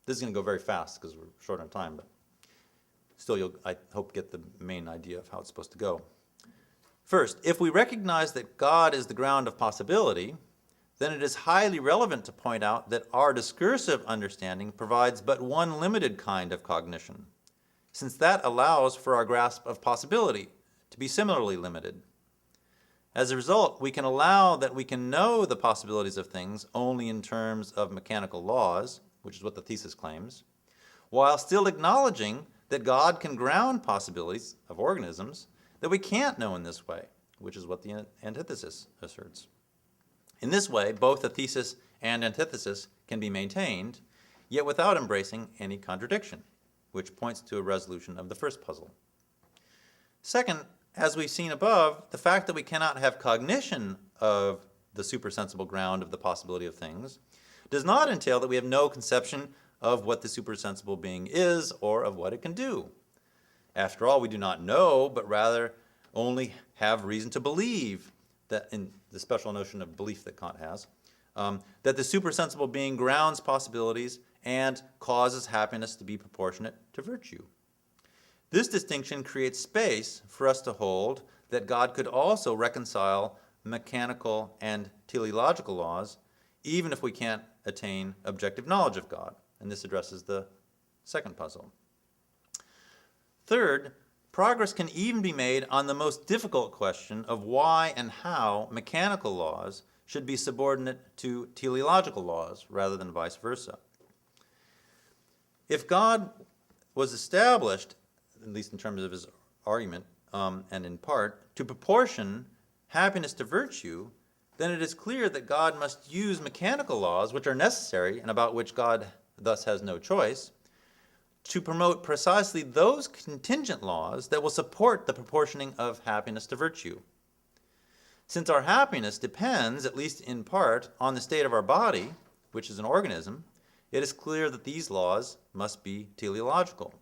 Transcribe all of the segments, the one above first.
This is going to go very fast because we're short on time, but still I hope get the main idea of how it's supposed to go. First, if we recognize that God is the ground of possibility, then it is highly relevant to point out that our discursive understanding provides but one limited kind of cognition, since that allows for our grasp of possibility to be similarly limited. As a result, we can allow that we can know the possibilities of things only in terms of mechanical laws, which is what the thesis claims, while still acknowledging that God can ground possibilities of organisms that we can't know in this way, which is what the antithesis asserts. In this way, both the thesis and antithesis can be maintained, yet without embracing any contradiction, which points to a resolution of the first puzzle. Second, as we've seen above, the fact that we cannot have cognition of the supersensible ground of the possibility of things does not entail that we have no conception of what the supersensible being is or of what it can do. After all, we do not know, but rather only have reason to believe, that in the special notion of belief that Kant has, that the supersensible being grounds possibilities and causes happiness to be proportionate to virtue. This distinction creates space for us to hold that God could also reconcile mechanical and teleological laws, even if we can't attain objective knowledge of God. And this addresses the second puzzle. Third, progress can even be made on the most difficult question of why and how mechanical laws should be subordinate to teleological laws rather than vice versa. If God was established, at least in terms of his argument, and in part, to proportion happiness to virtue, then it is clear that God must use mechanical laws, which are necessary and about which God thus has no choice, to promote precisely those contingent laws that will support the proportioning of happiness to virtue. Since our happiness depends, at least in part, on the state of our body, which is an organism, it is clear that these laws must be teleological.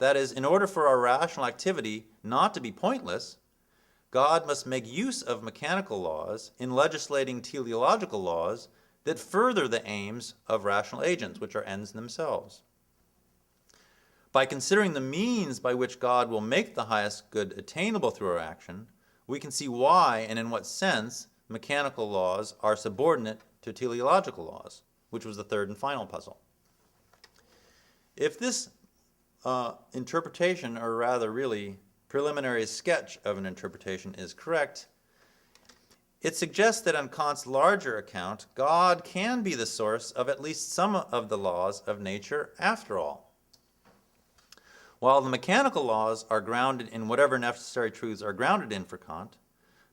That is, in order for our rational activity not to be pointless, God must make use of mechanical laws in legislating teleological laws that further the aims of rational agents, which are ends in themselves. By considering the means by which God will make the highest good attainable through our action, we can see why and in what sense mechanical laws are subordinate to teleological laws, which was the third and final puzzle. If this interpretation, or rather really preliminary sketch of an interpretation, is correct, it suggests that on Kant's larger account, God can be the source of at least some of the laws of nature after all. While the mechanical laws are grounded in whatever necessary truths are grounded in for Kant,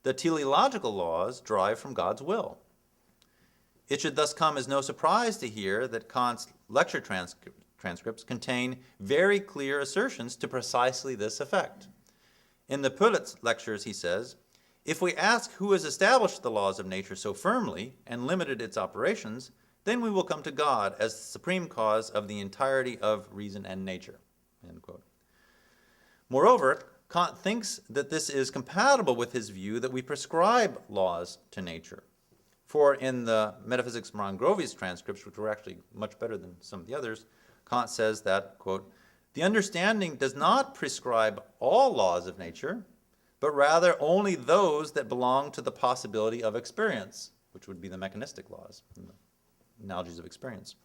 the teleological laws derive from God's will. It should thus come as no surprise to hear that Kant's lecture transcripts contain very clear assertions to precisely this effect. In the Pulitz lectures, he says, if we ask who has established the laws of nature so firmly and limited its operations, then we will come to God as the supreme cause of the entirety of reason and nature. End quote. Moreover, Kant thinks that this is compatible with his view that we prescribe laws to nature. For in the Metaphysics Morongrovi's transcripts, which were actually much better than some of the others, Kant says that, quote, the understanding does not prescribe all laws of nature, but rather only those that belong to the possibility of experience, which would be the mechanistic laws, and the analogies of experience.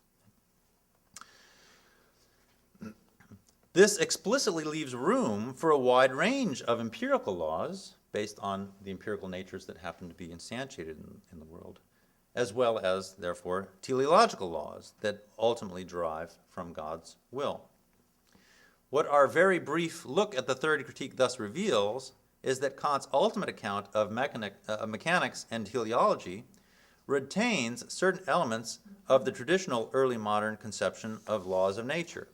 This explicitly leaves room for a wide range of empirical laws based on the empirical natures that happen to be instantiated in the world, as well as, therefore, teleological laws that ultimately derive from God's will. What our very brief look at the third critique thus reveals is that Kant's ultimate account of mechanics and teleology retains certain elements of the traditional early modern conception of laws of nature,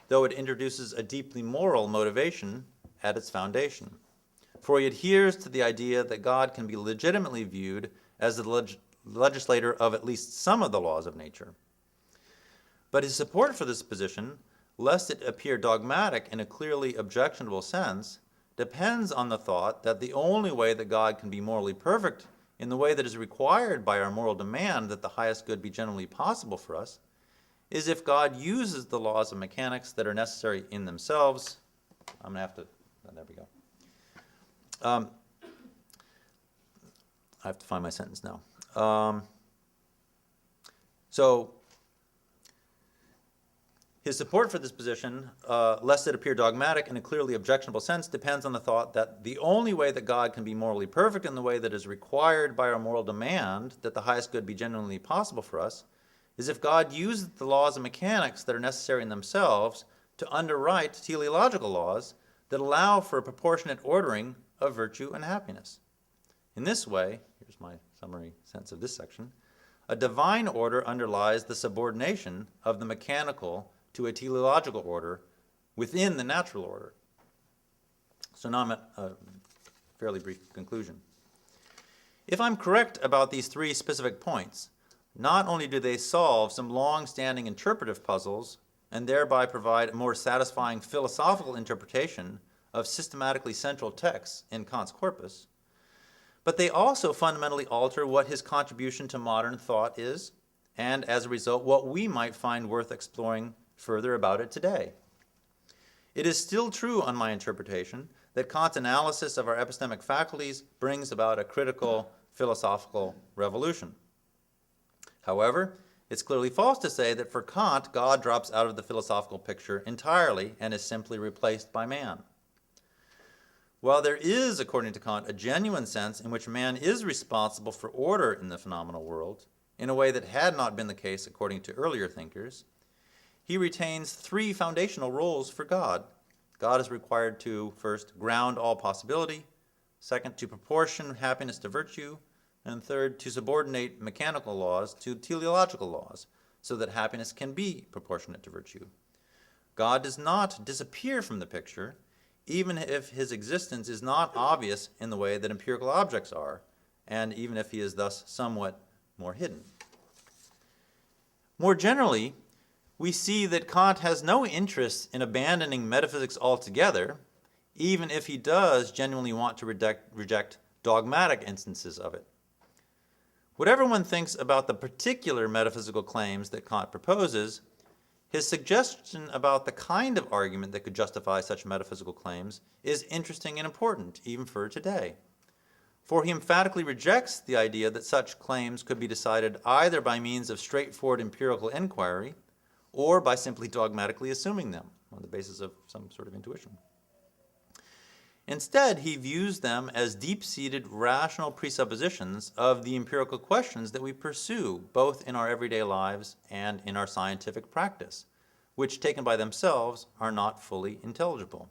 though it introduces a deeply moral motivation at its foundation. For he adheres to the idea that God can be legitimately viewed as the legislator of at least some of the laws of nature. But his support for this position, lest it appear dogmatic in a clearly objectionable sense, depends on the thought that the only way that God can be morally perfect in the way that is required by our moral demand that the highest good be generally possible for us is if God uses the laws of mechanics that are necessary in themselves. I'm going to have to, there we go. I have to find my sentence now. So his support for this position, lest it appear dogmatic in a clearly objectionable sense, depends on the thought that the only way that God can be morally perfect in the way that is required by our moral demand that the highest good be genuinely possible for us is if God uses the laws of mechanics that are necessary in themselves to underwrite teleological laws that allow for a proportionate ordering of virtue and happiness. In this way, here's my summary sense of this section, a divine order underlies the subordination of the mechanical to a teleological order within the natural order. So now I'm at a fairly brief conclusion. If I'm correct about these three specific points, not only do they solve some long-standing interpretive puzzles and thereby provide a more satisfying philosophical interpretation of systematically central texts in Kant's corpus, but they also fundamentally alter what his contribution to modern thought is, and as a result, what we might find worth exploring further about it today. It is still true on my interpretation that Kant's analysis of our epistemic faculties brings about a critical philosophical revolution. However, it's clearly false to say that for Kant, God drops out of the philosophical picture entirely and is simply replaced by man. While there is, according to Kant, a genuine sense in which man is responsible for order in the phenomenal world, in a way that had not been the case according to earlier thinkers, he retains three foundational roles for God. God is required to, first, ground all possibility, second, to proportion happiness to virtue, and third, to subordinate mechanical laws to teleological laws, so that happiness can be proportionate to virtue. God does not disappear from the picture, even if his existence is not obvious in the way that empirical objects are, and even if he is thus somewhat more hidden. More generally, we see that Kant has no interest in abandoning metaphysics altogether, even if he does genuinely want to reject dogmatic instances of it. Whatever one thinks about the particular metaphysical claims that Kant proposes, his suggestion about the kind of argument that could justify such metaphysical claims is interesting and important, even for today. For he emphatically rejects the idea that such claims could be decided either by means of straightforward empirical inquiry or by simply dogmatically assuming them on the basis of some sort of intuition. Instead, he views them as deep-seated rational presuppositions of the empirical questions that we pursue, both in our everyday lives and in our scientific practice, which, taken by themselves, are not fully intelligible.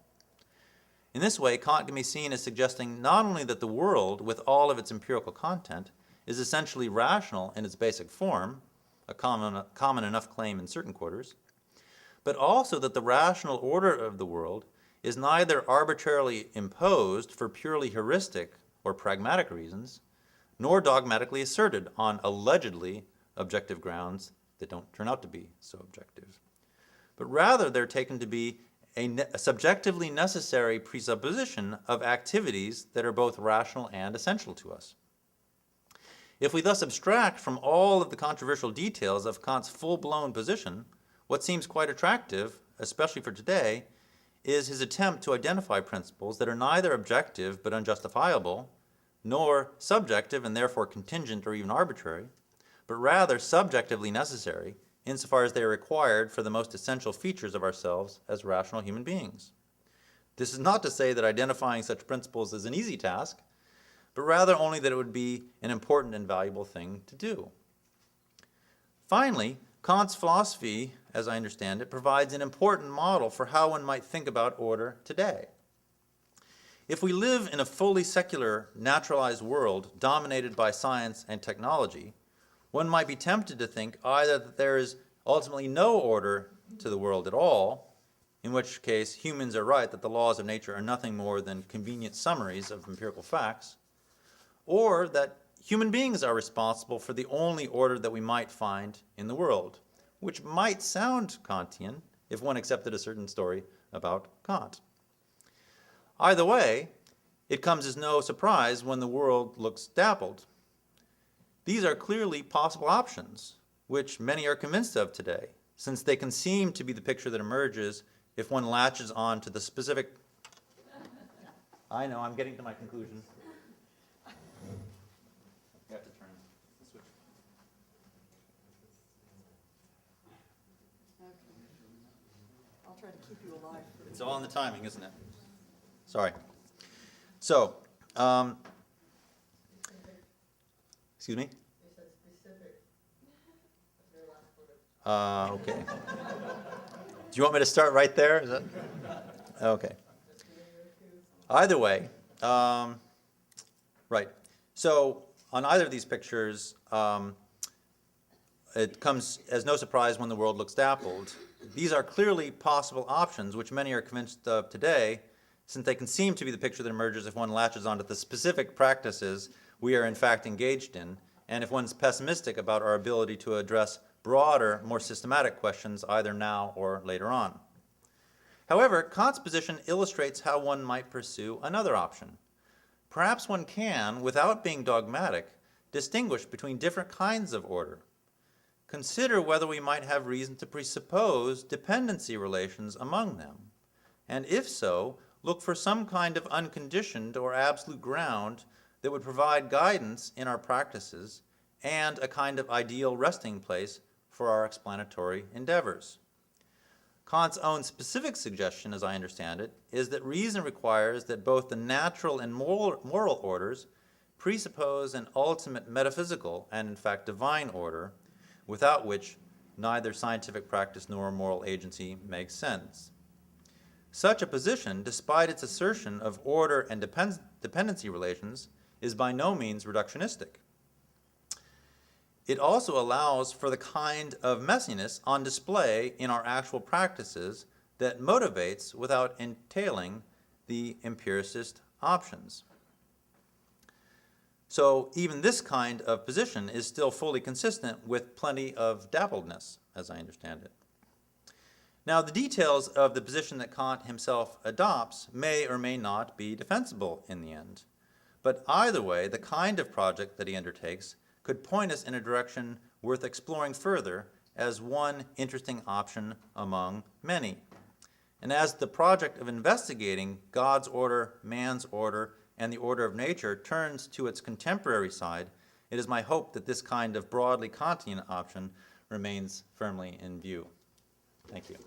In this way, Kant can be seen as suggesting not only that the world, with all of its empirical content, is essentially rational in its basic form, a common enough claim in certain quarters, but also that the rational order of the world is neither arbitrarily imposed for purely heuristic or pragmatic reasons, nor dogmatically asserted on allegedly objective grounds that don't turn out to be so objective. But rather they're taken to be a subjectively necessary presupposition of activities that are both rational and essential to us. If we thus abstract from all of the controversial details of Kant's full-blown position, what seems quite attractive, especially for today, is his attempt to identify principles that are neither objective but unjustifiable, nor subjective and therefore contingent or even arbitrary, but rather subjectively necessary insofar as they are required for the most essential features of ourselves as rational human beings. This is not to say that identifying such principles is an easy task, but rather only that it would be an important and valuable thing to do. Finally, Kant's philosophy, as I understand it, provides an important model for how one might think about order today. If we live in a fully secular, naturalized world dominated by science and technology, one might be tempted to think either that there is ultimately no order to the world at all, in which case humans are right that the laws of nature are nothing more than convenient summaries of empirical facts, or that human beings are responsible for the only order that we might find in the world, which might sound Kantian if one accepted a certain story about Kant. Either way, it comes as no surprise when the world looks dappled. These are clearly possible options, which many are convinced of today, since they can seem to be the picture that emerges if one latches on to the specific. I know, I'm getting to my conclusion. You have to turn the switch. Okay. I'll try to keep you alive. It's all in the timing, isn't it? Sorry. So, excuse me? You said specific. Okay. Do you want me to start right there? Is that? Okay. Either way, right. So on either of these pictures, it comes as no surprise when the world looks dappled. These are clearly possible options, which many are convinced of today, since they can seem to be the picture that emerges if one latches onto the specific practices we are in fact engaged in, and if one's pessimistic about our ability to address broader, more systematic questions either now or later on. However, Kant's position illustrates how one might pursue another option. Perhaps one can, without being dogmatic, distinguish between different kinds of order. Consider whether we might have reason to presuppose dependency relations among them, and if so, look for some kind of unconditioned or absolute ground that would provide guidance in our practices and a kind of ideal resting place for our explanatory endeavors. Kant's own specific suggestion, as I understand it, is that reason requires that both the natural and moral orders presuppose an ultimate metaphysical and, in fact, divine order, without which neither scientific practice nor moral agency makes sense. Such a position, despite its assertion of order and dependency relations, is by no means reductionistic. It also allows for the kind of messiness on display in our actual practices that motivates without entailing the empiricist options. So even this kind of position is still fully consistent with plenty of dappledness, as I understand it. Now, the details of the position that Kant himself adopts may or may not be defensible in the end. But either way, the kind of project that he undertakes could point us in a direction worth exploring further as one interesting option among many. And as the project of investigating God's order, man's order, and the order of nature turns to its contemporary side, it is my hope that this kind of broadly Kantian option remains firmly in view. Thank you.